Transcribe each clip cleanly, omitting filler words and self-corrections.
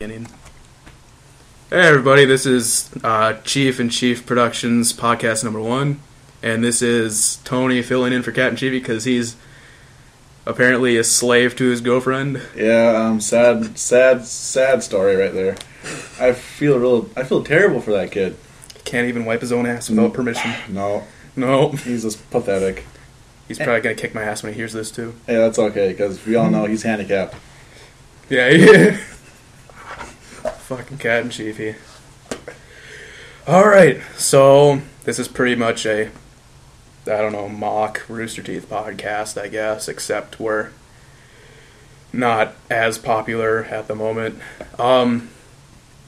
Hey everybody, this is Cheif and Cheif Productions podcast number 1, and this is Tony filling in for CapitanCheify because he's apparently a slave to his girlfriend. Yeah, sad story right there. I feel terrible for that kid. Can't even wipe his own ass without permission. No, He's just pathetic. He's probably gonna kick my ass when he hears this too. Hey, that's okay because we all know he's handicapped. Yeah. Fucking CapitanCheify. Alright, so this is pretty much a, mock Rooster Teeth podcast, I guess, except we're not as popular at the moment. We're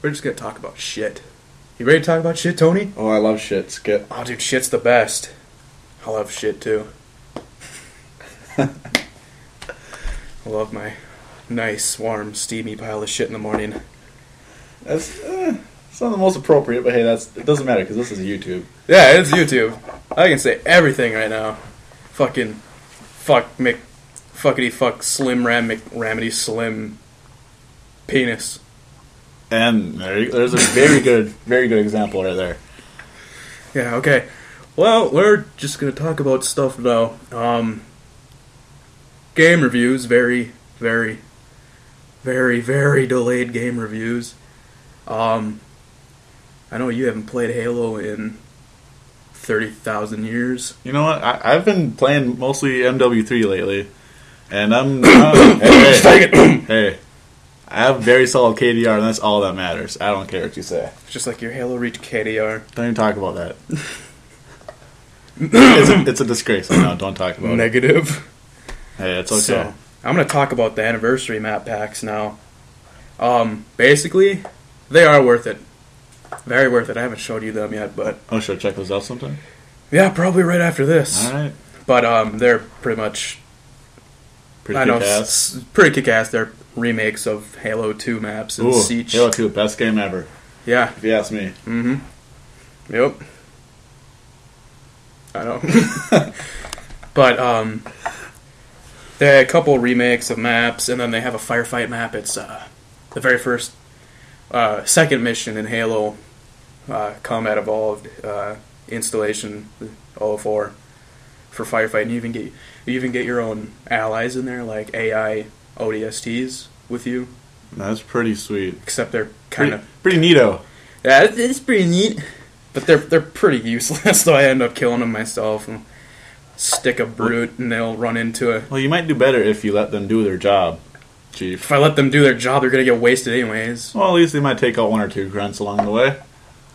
just gonna talk about shit. You ready to talk about shit, Tony? Oh, I love shit, Skip. Oh, dude, shit's the best. I love shit, too. I love my nice, warm, steamy pile of shit in the morning. That's it's not the most appropriate, but hey, it doesn't matter because this is YouTube. Yeah, it's YouTube. I can say everything right now. Fuckity fuck slim ramity slim penis. And there's a very good example right there. Yeah, okay. Well, we're just gonna talk about stuff now. Game reviews, very, very, very, very delayed game reviews. I know you haven't played Halo in 30,000 years. You know what? I've been playing mostly MW3 lately, and I'm hey, I have very solid KDR, and that's all that matters. I don't care what you say. It's just like your Halo Reach KDR. Don't even talk about that. It's a disgrace. I know. Don't talk about Negative. it. Hey, it's okay. So, I'm going to talk about the anniversary map packs now. Basically, they are worth it. Very worth it. I haven't showed you them yet, but... Oh, should I check those out sometime? Yeah, probably right after this. Alright. But, they're pretty much... Pretty kick-ass. Pretty kick-ass. They're remakes of Halo 2 maps and Siege. Halo 2, best game ever. Yeah. If you ask me. Mm-hmm. Yep. I know. But, they had a couple remakes of maps, and then they have a firefight map. It's, the very first... second mission in Halo Combat Evolved installation 04 for firefighting. You even get your own allies in there, like AI ODSTs with you. That's pretty sweet. Except they're kind of pretty neato. Yeah, it's pretty neat, but they're pretty useless. So I end up killing them myself and stick a brute, and they'll run into a. Well, you might do better if you let them do their job. Cheif. If I let them do their job, they're going to get wasted anyways. Well, at least they might take out one or two grunts along the way.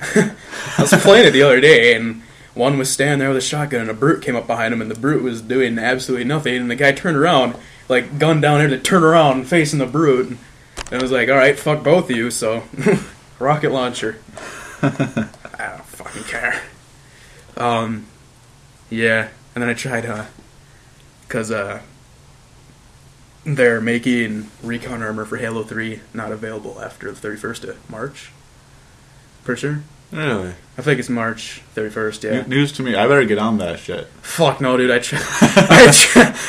I was playing it the other day, and one was standing there with a shotgun, and a brute came up behind him, and the brute was doing absolutely nothing, and the guy turned around, like, gun down there to turn around, facing the brute, and I was like, alright, fuck both of you, so, rocket launcher. I don't fucking care. Yeah, and then I tried, because, they're making recon armor for Halo 3 not available after the 31st of March. Pretty sure? Really? I think it's March 31st, yeah. News to me. I better get on that shit. Fuck no, dude. I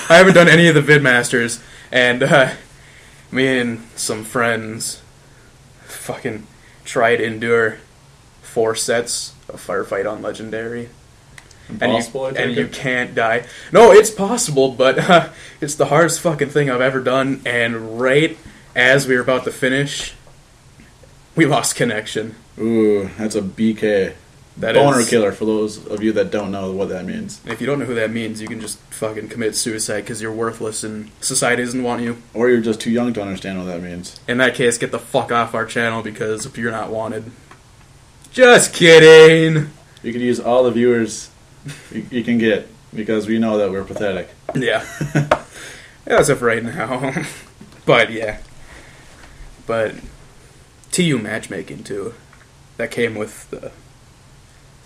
haven't done any of the Vidmasters, and me and some friends fucking tried to endure 4 sets of Firefight on Legendary. And you can't die. No, it's possible, but it's the hardest fucking thing I've ever done. And right as we were about to finish, we lost connection. Ooh, that's a BK. Boner killer for those of you that don't know what that means. If you don't know who that means, you can just fucking commit suicide because you're worthless and society doesn't want you. Or you're just too young to understand what that means. In that case, get the fuck off our channel because if you're not wanted. Just kidding! You can use all the viewers you can get, because we know that we're pathetic. Yeah. As of right now. But, yeah. But, TU matchmaking, too. That came with the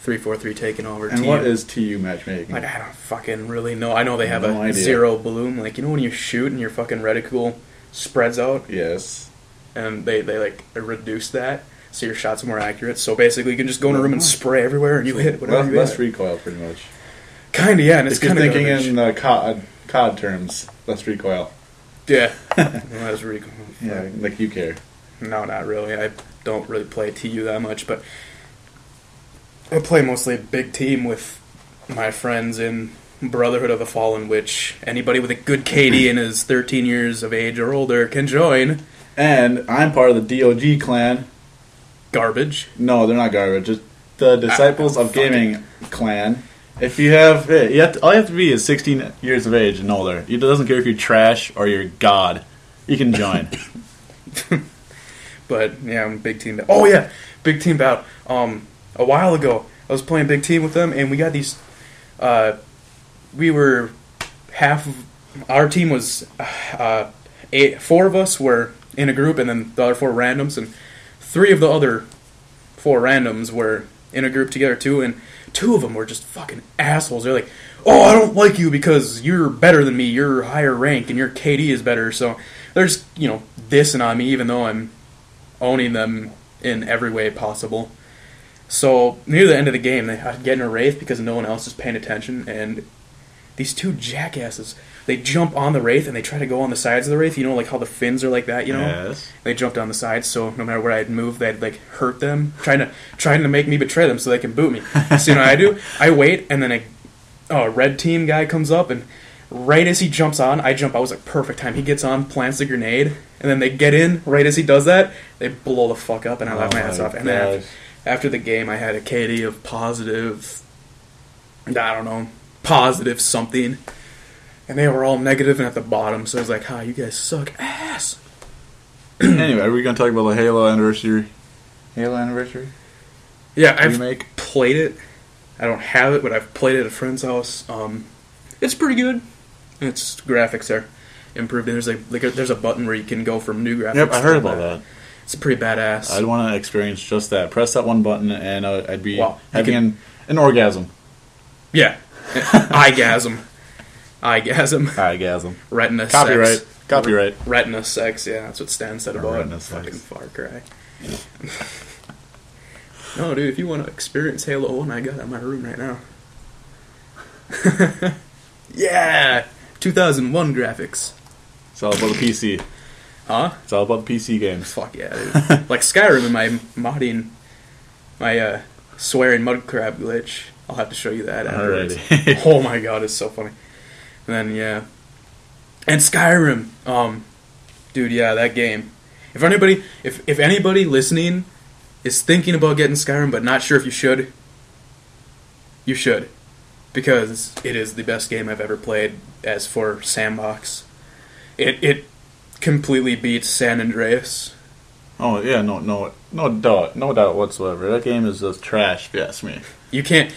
343 taking over. And TU. What is TU matchmaking? Like, I don't fucking really know. I know they have no a idea. Zero bloom. Like, you know when you shoot and your fucking reticle spreads out? Yes. And they like, reduce that. So your shots are more accurate. So basically, you can just go in a room and spray everywhere, and you hit whatever you less hit. recoil, pretty much. Kind of, yeah. And it's if you're kind of thinking in COD terms, less recoil. Yeah. Less recoil. Yeah, like you care. No, not really. I don't really play TU that much, but I play mostly big team with my friends in Brotherhood of the Fallen, which anybody with a good KD and is 13 years of age or older can join. And I'm part of the DOG clan. Garbage. No, they're not garbage. Just the Disciples of Gaming clan. If you have, all you have to be is 16 years of age and older. It doesn't care if you're trash or you're God. You can join. But yeah, I'm big team. Oh yeah, big team bout. A while ago, I was playing big team with them, and we got these. We were half. Our team was 4 of us were in a group, and then the other 4 randoms, and 3 of the other 4 randoms were in a group together too, and 2 of them were just fucking assholes. They're like, "Oh, I don't like you because you're better than me. You're higher rank, and your KD is better." So they're just dissing on me, even though I'm owning them in every way possible. So near the end of the game, I get in a wraith because no one else is paying attention, and these 2 jackasses, they jump on the wraith and they try to go on the sides of the wraith. Like how the fins are like that, Yes. They jump down the sides, so no matter where I'd move, they'd like hurt them, trying to make me betray them so they can boot me. So you know what I do? I wait, and then a red team guy comes up, and right as he jumps on, I jump. I was like, perfect time. He gets on, plants the grenade, and then they get in. Right as he does that, they blow the fuck up, and I laugh my ass off. And then after the game, I had a KD of positive, I don't know, positive something. And they were all negative and at the bottom, so I was like, you guys suck ass. Anyway, are we going to talk about the Halo anniversary? Yeah, I've remake? played it. I don't have it, but I've played it at a friend's house. It's pretty good. Its graphics are improved. And there's a button where you can go from new graphics. Yep, I heard about that. It's pretty badass. I'd want to experience just that. Press that one button, and I'd be having an orgasm. Yeah. Eyegasm. Retina sex. Copyright. Retina sex, yeah, that's what Stan said about Retina it. sex. Fucking Far Cry. No, dude, if you want to experience Halo 1, I got it in my room right now. Yeah! 2001 graphics. It's all about the PC. Huh? It's all about the PC games. Fuck yeah, dude. Like Skyrim and my modding, my swearing mud crab glitch. I'll have to show you that afterwards. Oh my god, it's so funny. And then, yeah. And Skyrim. Dude, yeah, that game. If anybody listening is thinking about getting Skyrim but not sure if you should, you should. Because it is the best game I've ever played as for sandbox. It completely beats San Andreas. Oh, yeah, no doubt whatsoever. That game is just trash, if you ask me. You can't...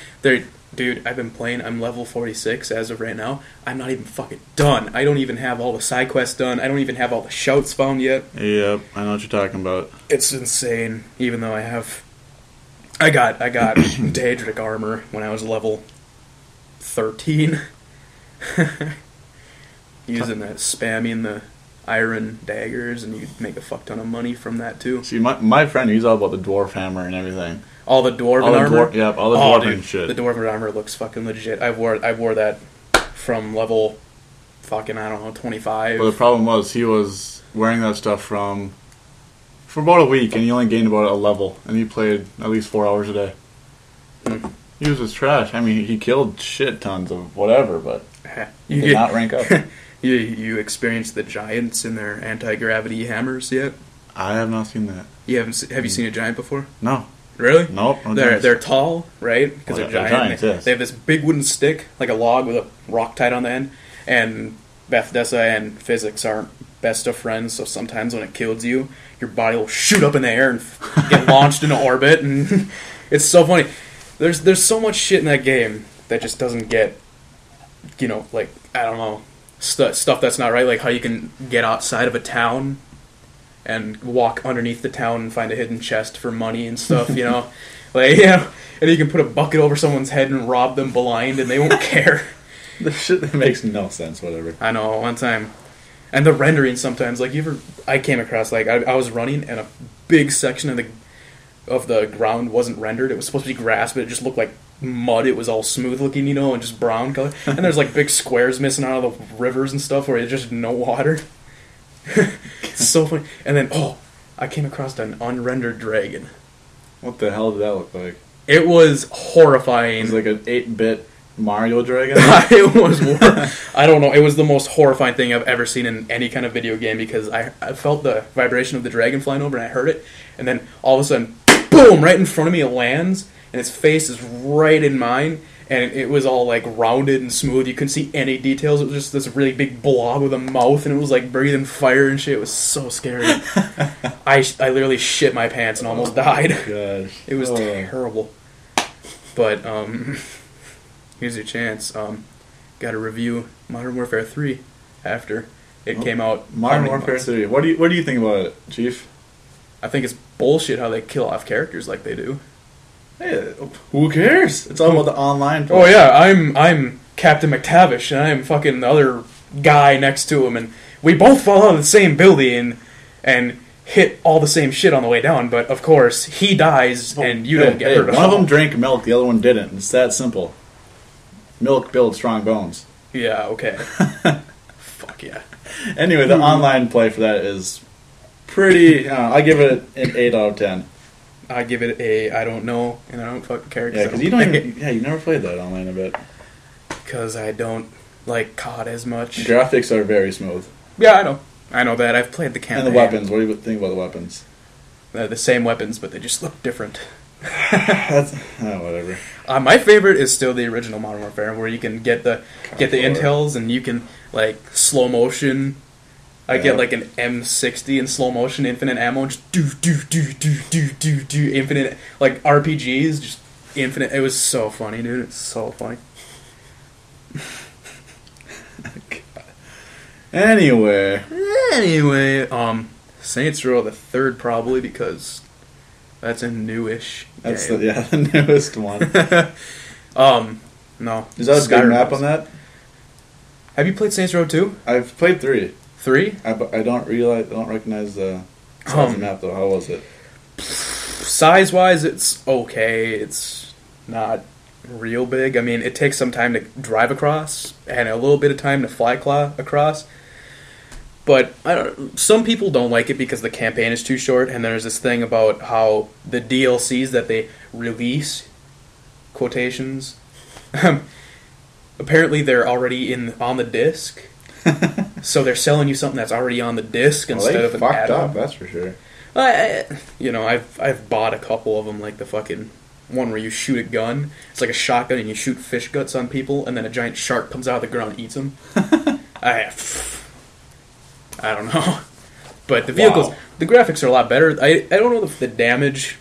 Dude, I've been playing. I'm level 46 as of right now. I'm not even fucking done. I don't even have all the side quests done. I don't even have all the shouts found yet. Yep, I know what you're talking about. It's insane. Even though I got Daedric armor when I was level 13. Using that, spamming the iron daggers, and you make a fuck ton of money from that too. See, my friend, he's all about the dwarf hammer and everything. All the dwarven armor? All the dwarven shit. The dwarven armor looks fucking legit. I wore that from level fucking, I don't know, 25. But the problem was, he was wearing that stuff for about a week, and he only gained about a level, and he played at least 4 hours a day. He was just trash. I mean, he killed shit tons of whatever, but he did not rank up. You experienced the giants in their anti-gravity hammers yet? I have not seen that. Have you seen a giant before? No. Really? Nope. They're tall, right? Because they're giant. Giants, yes. They have this big wooden stick, like a log with a rock tied on the end. And Bethesda and xESx aren't best of friends, so sometimes when it kills you, your body will shoot up in the air and get launched into orbit. And it's so funny. There's so much shit in that game that just doesn't get, like, I don't know, stuff that's not right. Like how you can get outside of a town and walk underneath the town and find a hidden chest for money and stuff, and you can put a bucket over someone's head and rob them blind and they won't care. The shit that makes no sense, whatever. I know, one time. And the rendering sometimes, like, I came across, like, I was running and a big section of the ground wasn't rendered. It was supposed to be grass, but it just looked like mud. It was all smooth looking, and just brown color. And there's, like, big squares missing out of the rivers and stuff where there's just no water. It's so funny. And then, I came across an unrendered dragon. What the hell did that look like? It was horrifying. It was like an 8-bit Mario dragon? It was, I don't know, it was the most horrifying thing I've ever seen in any kind of video game, because I felt the vibration of the dragon flying over and I heard it, and then all of a sudden, boom, right in front of me it lands, and its face is right in mine, and it was all like rounded and smooth. You couldn't see any details. It was just this really big blob with a mouth, and it was like breathing fire and shit. It was so scary. I literally shit my pants and almost died. Gosh. It was terrible. But here's your chance. Got to review Modern Warfare 3 after it came out. Modern Warfare 3. What do you think about it, Chief? I think it's bullshit how they kill off characters like they do. Hey, who cares? It's all about the online play. Oh yeah, I'm Captain McTavish, and I'm fucking the other guy next to him, and we both fall out of the same building and hit all the same shit on the way down. But of course, he dies, and you don't get hurt at all. One of them drank milk, the other one didn't. It's that simple. Milk builds strong bones. Yeah. Okay. Fuck yeah. Anyway, the online play for that is pretty. I give it an 8 out of 10. I give it a I don't know, and I don't fucking care. Yeah, because you don't even, you never played that online, I bet. Because I don't like COD as much. Graphics are very smooth. Yeah, I know that. I've played the campaign. And the weapons, what do you think about the weapons? They're the same weapons, but they just look different. That's whatever. My favorite is still the original Modern Warfare, where you can get the intels, and you can like slow motion. I get like an M60 in slow motion, infinite ammo, just do infinite, like RPGs, just infinite. It was so funny, dude. It's so funny. Anyway, Saints Row the third probably, because that's a newish. That's the newest one. No. Is that a big map on that? Have you played Saints Row 2? I've played 3. 3? I don't recognize the size of the map though. How was it? Size-wise, it's okay. It's not real big. I mean, it takes some time to drive across and a little bit of time to fly across. But some people don't like it because the campaign is too short, and there's this thing about how the DLCs that they release, quotations, apparently they're already on the disc. So they're selling you something that's already on the disc instead of an add-on. That's for sure. I've bought a couple of them, like the fucking one where you shoot a gun. It's like a shotgun, and you shoot fish guts on people, and then a giant shark comes out of the ground and eats them. I don't know. But the vehicles, the graphics are a lot better. I don't know if the damage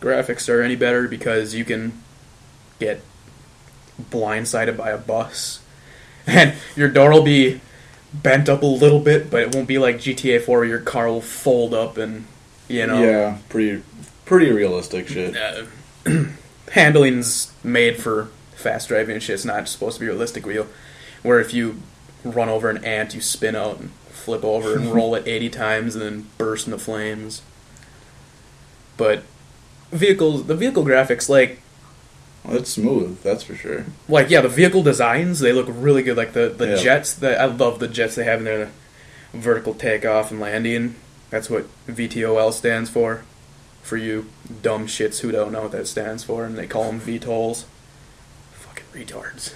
graphics are any better, because you can get blindsided by a bus. And your door will be bent up a little bit, but it won't be like GTA 4 where your car will fold up and, Yeah, pretty realistic shit. Handling's made for fast driving and shit. It's not supposed to be realistic where if you run over an ant, you spin out and flip over and roll it 80 times and then burst into flames. But the vehicle graphics, like... Well, it's smooth, that's for sure. Like, yeah, the vehicle designs, they look really good. Like, the jets, I love the jets they have in there, the vertical takeoff and landing. That's what VTOL stands for you dumb shits who don't know what that stands for, and they call them VTOLs. Fucking retards.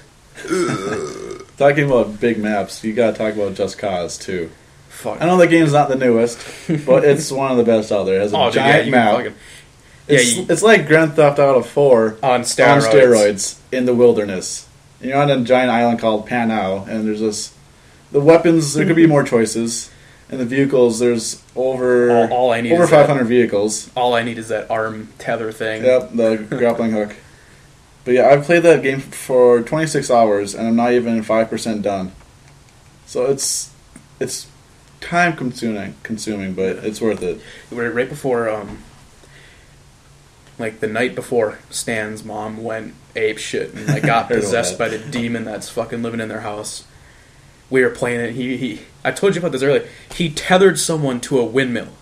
Talking about big maps, you gotta talk about Just Cause, too. Fuck. I know the game's not the newest, but it's one of the best out there. It has a giant map. It's like Grand Theft Auto 4 on steroids in the wilderness. You're on a giant island called Panau, and there's the weapons. There could be more choices, and the vehicles. There's over 500 vehicles. All I need is that arm tether thing. Yep, the grappling hook. But yeah, I've played that game for 26 hours, and I'm not even 5% done. So it's time consuming, but it's worth it. Right before like the night before Stan's mom went ape shit and like got possessed by the demon that's fucking living in their house. We were playing it. He I told you about this earlier. He tethered someone to a windmill.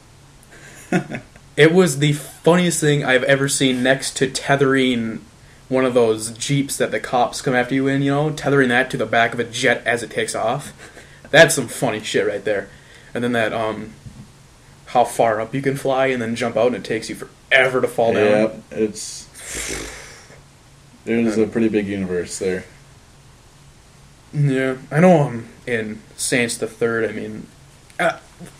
It was the funniest thing I've ever seen, next to tethering one of those Jeeps that the cops come after you in, tethering that to the back of a jet as it takes off. That's some funny shit right there. And then that how far up you can fly and then jump out, and it takes you forever to fall down. Yeah, there's a pretty big universe there. Yeah, I know. In Saints the Third, I mean,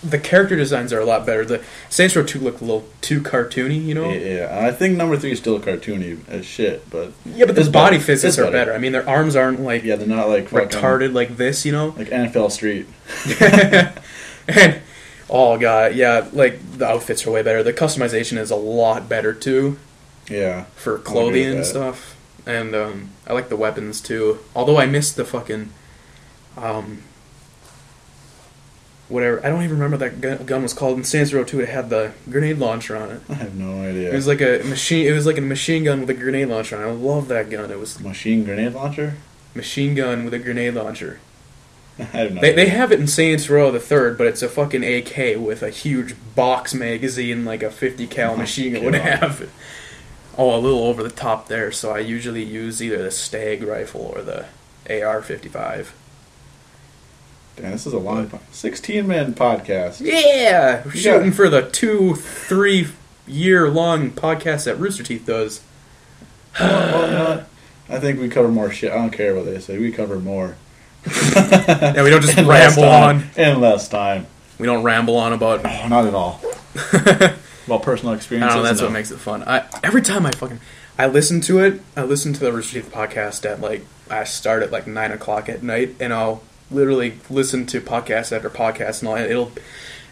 the character designs are a lot better. The Saints Row 2 looked a little too cartoony, you know. Yeah, I think number 3 is still cartoony as shit, but yeah, but the body physics are better. I mean, their arms aren't like they're not like retarded like this, you know, like NFL Street. And oh god, yeah, like the outfits are way better. The customization is a lot better too. Yeah, for clothing and stuff. And I like the weapons too. Although I missed the fucking whatever. I don't even remember what that gun was called. In Saints Row 2, it had the grenade launcher on it. I have no idea. It was like a machine. It was like a machine gun with a grenade launcher on it. I love that gun. It was machine grenade launcher. Machine gun with a grenade launcher. I have no idea. They have it in Saints Row the Third, but it's a fucking AK with a huge box magazine, like a 50 cal machine gun would have. Oh, a little over the top there. So I usually use either the Stag rifle or the AR-55. Damn, this is a long 16-man podcast. Yeah! We're shooting for the 2-3 year long podcast that Rooster Teeth does. Well, I think we cover more shit. I don't care what they say. We cover more. Yeah, we don't just ramble on. In less time. We don't ramble on about... Oh, not at all. About personal experiences. I don't know, that's what makes it fun. Every time I listen to it, I listen to the Rooster Teeth podcast at I start at 9 o'clock at night, and I'll literally listen to podcast after podcast, and it'll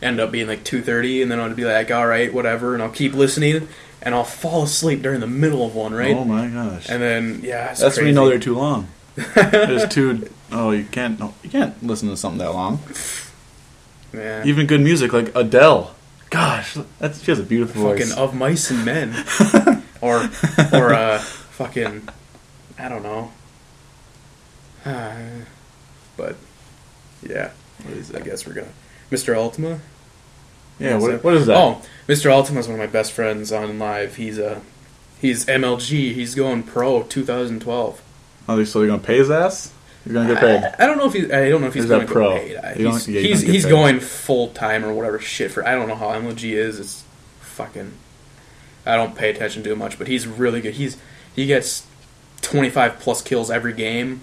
end up being 2:30, and then I'll be like, alright, whatever, and I'll keep listening, and I'll fall asleep during the middle of one, right? Oh my gosh. And then, yeah, it's that's crazy. when you know they're too long. There's too... Oh, you can't listen to something that long. Yeah. Even good music like Adele. Gosh, she has a beautiful voice. Fucking Of Mice and Men. or fucking, I don't know. But, yeah. What is it? I guess we're gonna... Mr. Ultima? Yeah, what is that? Oh, Mr. Ultima is one of my best friends on live. He's MLG. He's going pro 2012. Oh, so they're gonna pay his ass? He's gonna get paid. I don't know if he's going to pro? get paid. He's going full time or whatever shit for. I don't know how MLG is. It's fucking. I don't pay attention to it much, but he's really good. He gets 25 plus kills every game.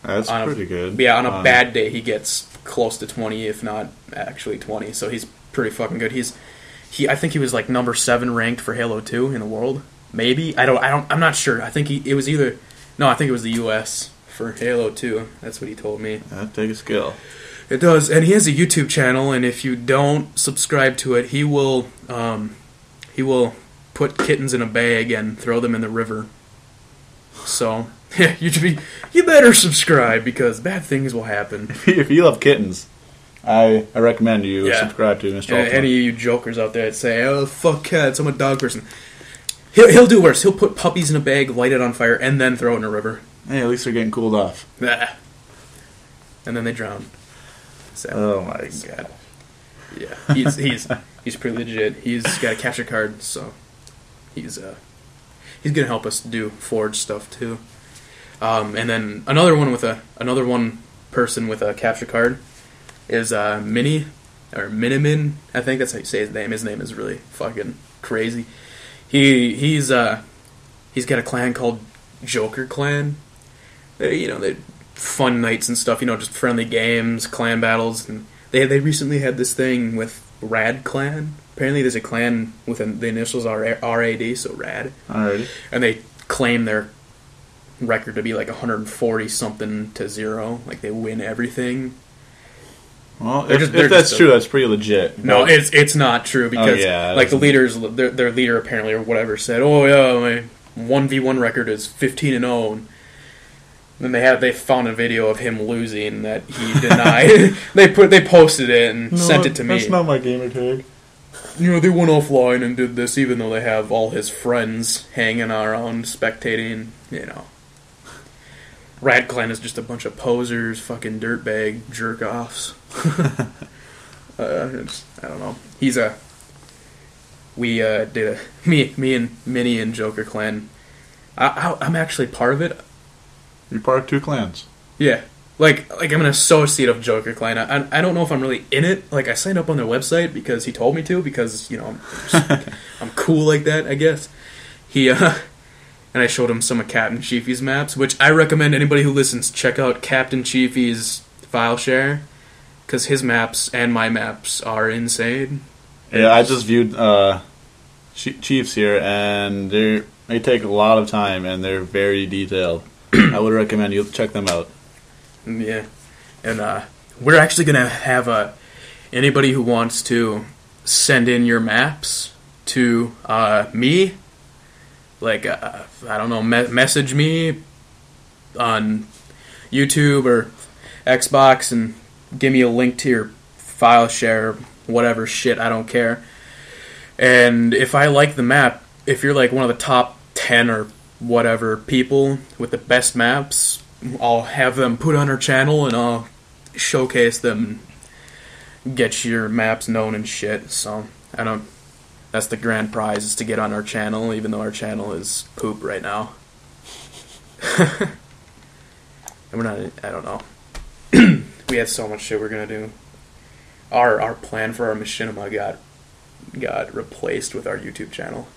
That's pretty good. Yeah, on a bad day he gets close to 20, if not actually 20. So he's pretty fucking good. I think he was number 7 ranked for Halo 2 in the world. Maybe I'm not sure. I think it was either. No, I think it was the U.S. for Halo 2. That's what he told me. That takes skill. It does, and he has a YouTube channel, and if you don't subscribe to it, he will put kittens in a bag and throw them in the river. So, yeah, you better subscribe, because bad things will happen. If you love kittens, I recommend you subscribe to Mr. Ultima. Any of you jokers out there that say, oh, fuck cats, I'm a dog person. He'll do worse. He'll put puppies in a bag, light it on fire, and then throw it in a river. Hey, at least they're getting cooled off. And then they drown. So, oh my god. Yeah, he's pretty legit. He's got a capture card, so he's gonna help us do Forge stuff too. And then another one person with a capture card is Minimin. I think that's how you say his name. His name is really fucking crazy. He's got a clan called Joker Clan. They fun nights and stuff. Just friendly games, clan battles, and they recently had this thing with Rad Clan. Apparently, there's a clan with the initials are RAD, so Rad. Alrighty. And they claim their record to be 140 something to 0. They win everything. Well, if that's true, that's pretty legit. No, it's not true, because the leaders, their leader apparently or whatever said, "Oh yeah, my 1v1 record is 15-0." And then they found a video of him losing that he denied. they posted it and sent it to me. That's not my gamer tag. They went offline and did this, even though they have all his friends hanging around spectating. Rad Clan is just a bunch of posers, fucking dirtbag jerk-offs. I don't know. Me and Minnie and Joker Clan. I'm actually part of it. You're part of 2 clans. Yeah. like I'm an associate of Joker Clan. I don't know if I'm really in it. Like I signed up on their website because he told me to, because I'm cool like that, I guess. He and I showed him some of CapitanCheify's maps, which I recommend anybody who listens check out CapitanCheify's file share, because his maps and my maps are insane. Yeah, I just viewed Cheif's here, and they take a lot of time, and they're very detailed. I would recommend you check them out. Yeah, and we're actually gonna have anybody who wants to send in your maps to me. Like I don't know, message me on YouTube or Xbox and give me a link to your file share, whatever shit, I don't care. And if I like the map, if you're like one of the top 10 or whatever people with the best maps, I'll have them put on our channel and I'll showcase them, get your maps known and shit. So that's the grand prize, is to get on our channel, even though our channel is poop right now. And we're not, I don't know. We had so much shit we're gonna do. Our plan for our machinima got replaced with our YouTube channel.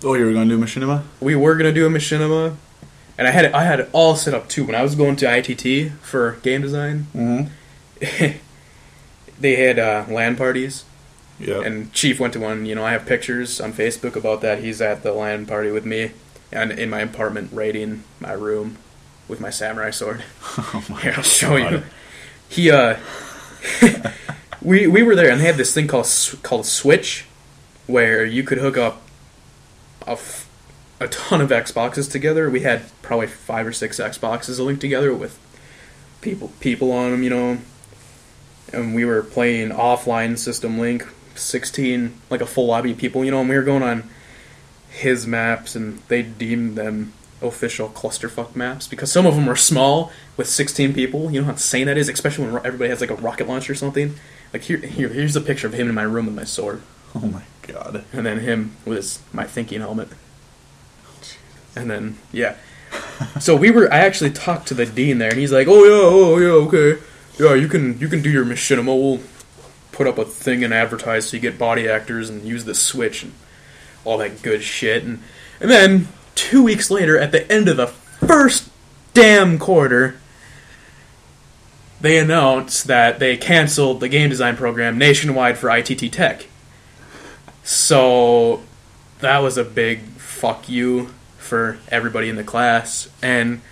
Oh, you were gonna do machinima? We were gonna do a machinima, and I had it all set up too. When I was going to ITT for game design, they had LAN parties. Yeah. And Cheif went to one. I have pictures on Facebook about that. He's at the LAN party with me, and in my apartment, raiding my room with my samurai sword. Oh my Here, I'll show you. He we were there, and they had this thing called Switch, where you could hook up a ton of Xboxes together. We had probably 5 or 6 Xboxes linked together with people on them, and we were playing offline system link, 16, like a full lobby of people, and we were going on his maps, and they deemed them official clusterfuck maps because some of them are small with 16 people. You know how insane that is, especially when everybody has like a rocket launcher or something. Like here's a picture of him in my room with my sword. Oh my god. And then him with my thinking helmet. And then so I actually talked to the dean there, and he's like, oh yeah, okay, yeah, you can do your machinima. We'll put up a thing and advertise so you get body actors and use the Switch and all that good shit. And then 2 weeks later, at the end of the first damn quarter, they announced that they canceled the game design program nationwide for ITT Tech. So that was a big fuck you for everybody in the class. And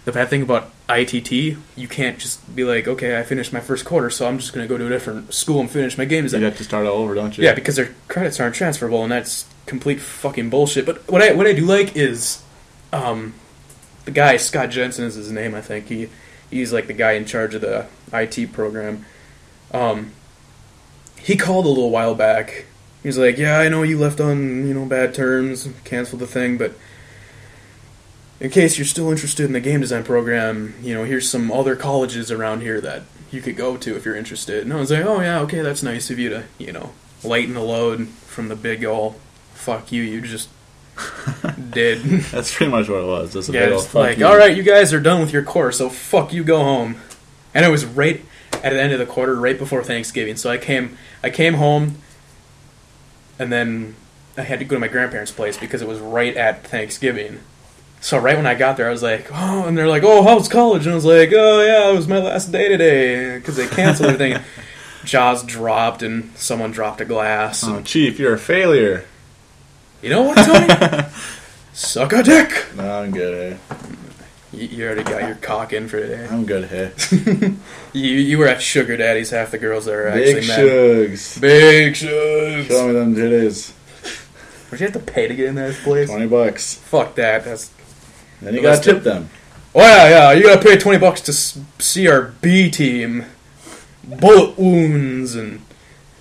the bad thing about ITT, you can't just be like, okay, I finished my first quarter, so I'm just going to go to a different school and finish my game design. You have to start all over, don't you? Yeah, because their credits aren't transferable, and that's complete fucking bullshit. But what I do like is the guy, Scott Jensen is his name, I think. He's like the guy in charge of the IT program. He called a little while back. He's like, yeah, I know you left on bad terms, canceled the thing, but in case you're still interested in the game design program, here's some other colleges around here that you could go to if you're interested. And I was like, oh yeah, okay, that's nice of you to, lighten the load from the big ol' fuck you just did. That's pretty much what it was. Just a big ol' it's fuck like, you. alright, you guys are done with your course, so fuck you, go home. And it was right at the end of the quarter, right before Thanksgiving. So I came home, and then I had to go to my grandparents' place because it was right at Thanksgiving. So right when I got there, I was like, oh, and they're like, oh, how's college? And I was like, oh, yeah, it was my last day today, because they canceled everything. Jaws dropped, and someone dropped a glass. Oh, Cheif, you're a failure. You know what, Tony? Suck a dick! No, I'm good, hey. You already got your cock in for today. I'm good, hey. You were at Sugar Daddy's, half the girls there are Big actually mad. Shugs. Big Shugs! Show me them titties. Would you have to pay to get in that place? $20. Fuck that. Then you gotta tip them. Oh yeah, you gotta pay $20 to see our B team. Bullet wounds and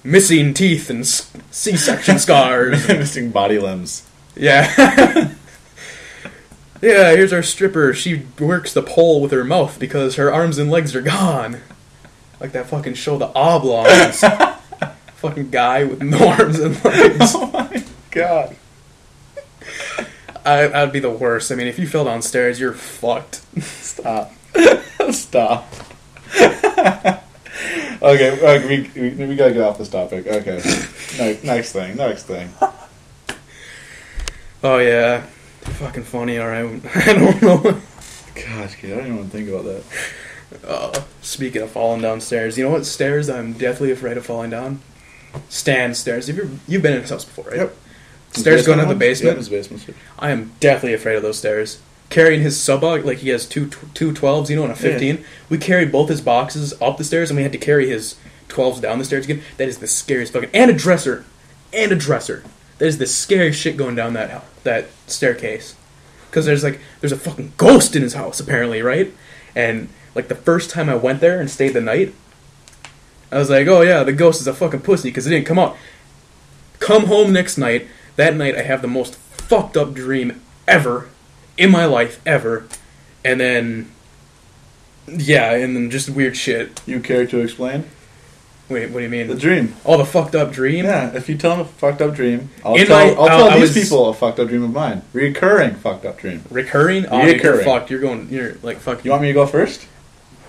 missing teeth and C-section scars. Missing body limbs. Yeah. Yeah, here's our stripper. She works the pole with her mouth because her arms and legs are gone. Like that fucking show, The Oblongs. Fucking guy with no arms and legs. Oh my god. I'd be the worst. I mean, if you fell downstairs, you're fucked. Stop. Stop. Okay, we gotta get off this topic. Okay. Next thing. Oh, yeah. Fucking funny, alright. I don't know. Gosh, kid, I don't even want to think about that. Speaking of falling downstairs, you know what stairs I'm deathly afraid of falling down? Stand stairs. You've been in this house before, right? Yep. Stairs going to the basement? Yeah, the basement. I am deathly afraid of those stairs. Carrying his sub out, like he has two 12s, you know, and a 15. Yeah. We carried both his boxes up the stairs, and we had to carry his 12s down the stairs again. That is the scariest fucking... And a dresser. That is the scariest shit going down that staircase. Because there's a fucking ghost in his house, apparently, right? And, like, the first time I went there and stayed the night, I was like, oh yeah, the ghost is a fucking pussy, because it didn't come out. Come home next night. That night I have the most fucked up dream ever. In my life, ever. And then... Yeah, and then just weird shit. You care to explain? Wait, what do you mean? The dream. Oh, the fucked up dream? Yeah, if you tell them a fucked up dream, I'll tell these people a fucked up dream of mine. Recurring fucked up dream. Recurring? Oh, you're fucked. You're like, fuck. You want me to go first?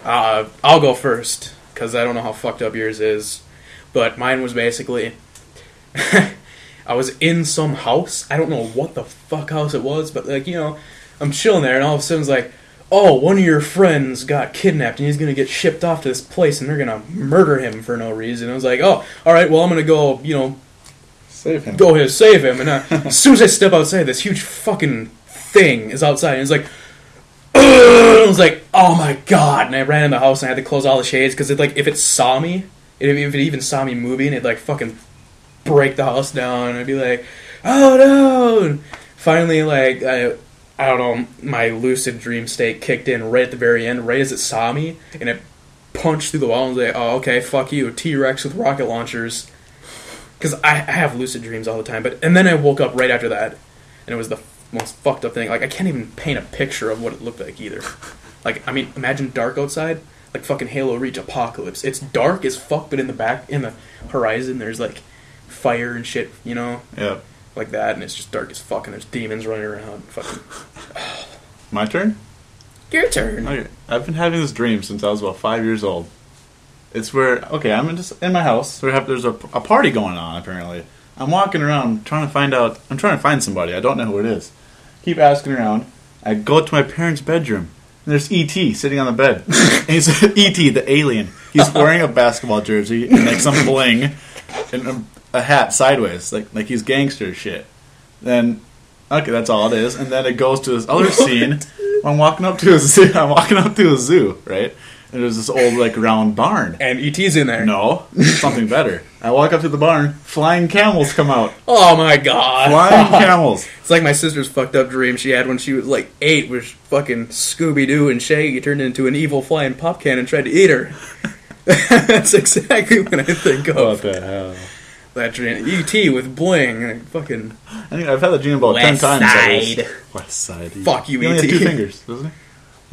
I'll go first, because I don't know how fucked up yours is. But mine was basically... I was in some house. I don't know what the fuck house it was, but, like, you know, I'm chilling there, and all of a sudden it's like, oh, one of your friends got kidnapped, and he's going to get shipped off to this place, and they're going to murder him for no reason. I was like, oh, alright, well, I'm going to go, you know... Save him. Go ahead, save him. And as soon as I step outside, this huge fucking thing is outside, and it's like... I was like, oh my god, and I ran in the house, and I had to close all the shades, because like, if it saw me, if it even saw me moving, it'd like fucking break the house down, and I'd be like, oh no! And finally, like, I don't know, my lucid dream state kicked in right at the very end, right as it saw me, and it punched through the wall, and was like, oh, okay, fuck you, T-Rex with rocket launchers. Because I have lucid dreams all the time, and then I woke up right after that, and it was the most fucked up thing. Like, I can't even paint a picture of what it looked like either. Like, I mean, imagine dark outside, like fucking Halo Reach Apocalypse. It's dark as fuck, but in the horizon, there's like fire and shit, you know? Yeah. Like that, and it's just dark as fuck, and there's demons running around. Fucking. My turn? Your turn. Okay. I've been having this dream since I was about 5 years old. It's where, okay, I'm in my house. There's a party going on, apparently. I'm walking around trying to find somebody. I don't know who it is. Keep asking around. I go to my parents' bedroom, and there's E.T. sitting on the bed. And he's E.T., the alien. He's wearing a basketball jersey and like some bling and a hat sideways, like he's gangster shit. Then, okay, that's all it is. And then it goes to this other scene. I'm walking up to a zoo, right? And there's this old, like, round barn. And E.T.'s in there. No, something better. I walk up to the barn, flying camels come out. Oh my god. Flying camels. It's like my sister's fucked up dream she had when she was, like, 8, where fucking Scooby-Doo and Shaggy turned into an evil flying pop can and tried to eat her. That's exactly what I think of. What the hell? That dream. E.T. with bling. And fucking... I think I've had that dream about 10 times. West Side. Fuck you, E.T. He E.T. only has 2 fingers, doesn't he?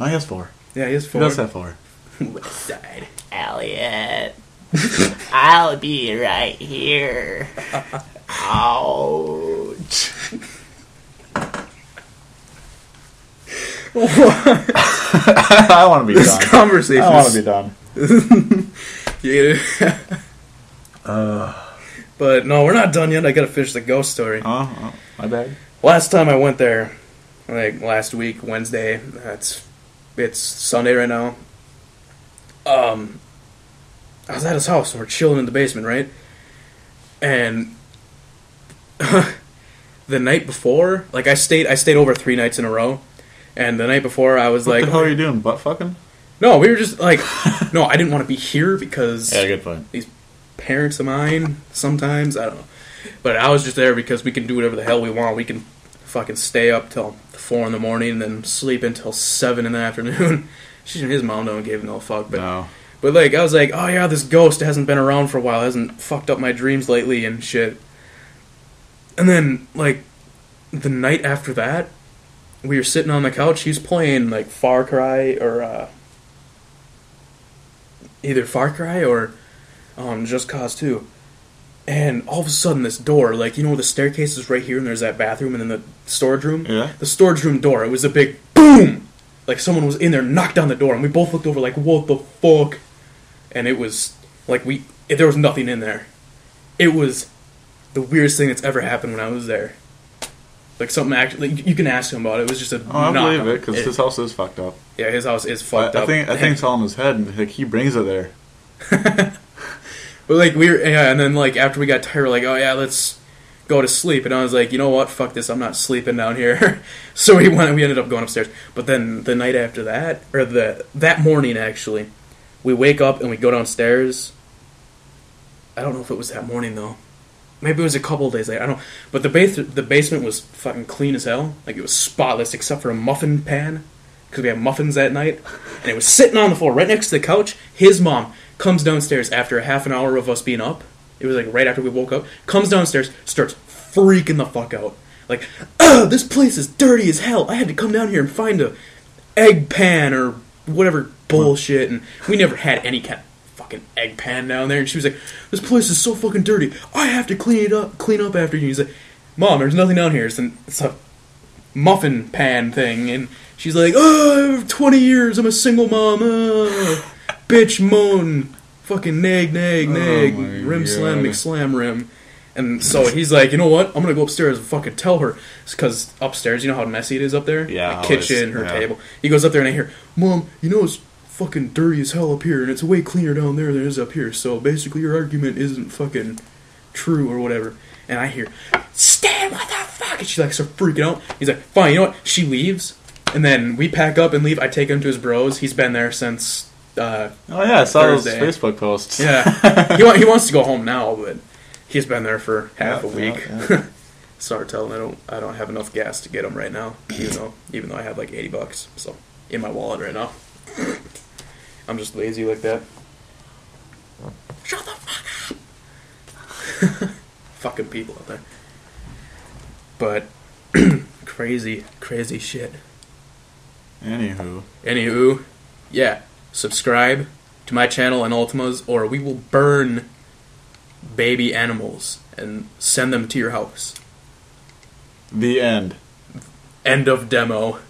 No, he has 4. Yeah, he has 4. He does have 4. West Side. Elliot, I'll be right here. Ouch. I want to be this done. Conversation. I want to be done. But no, we're not done yet. I gotta finish the ghost story. Oh, my bad. Last time I went there, like last week, Wednesday. It's Sunday right now. I was at his house and we're chilling in the basement, right? And the night before, like I stayed over 3 nights in a row. And the night before, I was what like, the hell are you doing? Butt fucking? No, we were just like, no, I didn't want to be here because yeah, good point. These parents of mine, sometimes, I don't know. But I was just there because we can do whatever the hell we want. We can fucking stay up till 4 in the morning and then sleep until 7 in the afternoon. His mom don't give no fuck. But, no. But like, I was like, oh yeah, this ghost hasn't been around for a while. Hasn't fucked up my dreams lately and shit. And then, like, the night after that, we were sitting on the couch. He's playing, like, Far Cry or, either Far Cry or Just Cause 2. And all of a sudden, this door, like, you know, the staircase is right here, and there's that bathroom, and then the storage room? Yeah. The storage room door, it was a big boom! like someone was in there, knocked on the door, and we both looked over like, what the fuck? And it was like there was nothing in there. It was the weirdest thing that's ever happened when I was there. Like something actually, you can ask him about it. It was just a I knock believe on it, because his house is fucked up. Yeah, his house is fucked up. I think it's all in his head, like, he brings it there. But like and then like after we got tired, we're like, oh yeah, let's go to sleep. And I was like, you know what, fuck this, I'm not sleeping down here. So we ended up going upstairs. But then the night after that, or that morning actually, we wake up and we go downstairs. I don't know if it was that morning though. Maybe it was a couple of days later. I don't know. But the basement was fucking clean as hell. Like it was spotless except for a muffin pan, because we had muffins that night, and it was sitting on the floor right next to the couch. His mom comes downstairs after a half an hour of us being up. It was like right after we woke up. Comes downstairs, starts freaking the fuck out. Like, this place is dirty as hell. I had to come down here and find a egg pan or whatever bullshit, and we never had any kind of fucking egg pan down there. And she was like, this place is so fucking dirty. I have to clean up after you. He's like, Mom, there's nothing down here. It's a muffin pan thing. And she's like, I have 20 years. I'm a single mom. Bitch, moan, fucking nag, rim slam, McSlam rim. And so he's like, you know what? I'm going to go upstairs and fucking tell her. Because upstairs, you know how messy it is up there? Yeah. The kitchen, her table. He goes up there and I hear, Mom, you know it's fucking dirty as hell up here, and it's way cleaner down there than it is up here. So basically your argument isn't fucking true or whatever. And I hear, Stan, what the fuck? And she like starts freaking out. He's like, fine, you know what? She leaves. And then we pack up and leave. I take him to his bros. He's been there since oh yeah, I saw Thursday. those Facebook posts. Yeah. he wants to go home now, but he's been there for half a week. Yeah. Sorry, tell him I don't have enough gas to get him right now, even though I have like $80 so in my wallet right now. I'm just lazy like that. Shut the fuck up. Fucking people out there. But crazy shit. Anywho, yeah. Subscribe to my channel and Ultima's, or we will burn baby animals and send them to your house. The end. End of demo.